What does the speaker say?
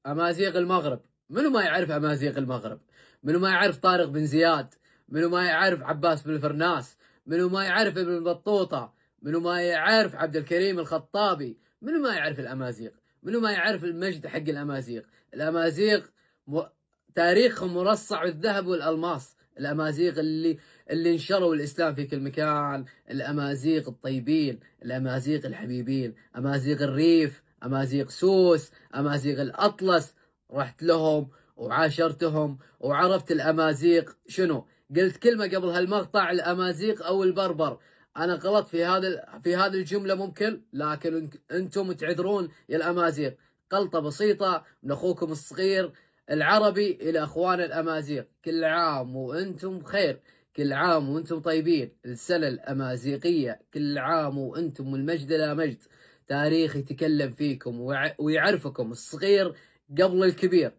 أمازيغ المغرب. منو ما يعرف أمازيغ المغرب؟ منو ما يعرف طارق بن زياد؟ منو ما يعرف عباس بن فرناس؟ منو ما يعرف ابن بطوطة؟ منو ما يعرف عبد الكريم الخطابي؟ منو ما يعرف الأمازيغ؟ منو ما يعرف المجد حق الأمازيغ؟ الأمازيغ م... تاريخهم مرصع بالذهب والألماس. الأمازيغ اللي انشروا الإسلام في كل مكان. الأمازيغ الطيبين، الأمازيغ الحبيبين، أمازيغ الريف، أمازيغ سوس، أمازيغ الأطلس. رحت لهم وعاشرتهم وعرفت الأمازيغ شنو. قلت كلمة قبل هالمقطع، الأمازيغ أو البربر. أنا غلط في هذه الجملة ممكن، لكن أنتم تعذرون يا الأمازيغ. غلطة بسيطة من أخوكم الصغير العربي إلى أخوان الأمازيغ. كل عام وأنتم بخير، كل عام وأنتم طيبين. السنة الأمازيغية كل عام وأنتم من المجد إلى مجد. تاريخ يتكلم فيكم ويعرفكم الصغير قبل الكبير.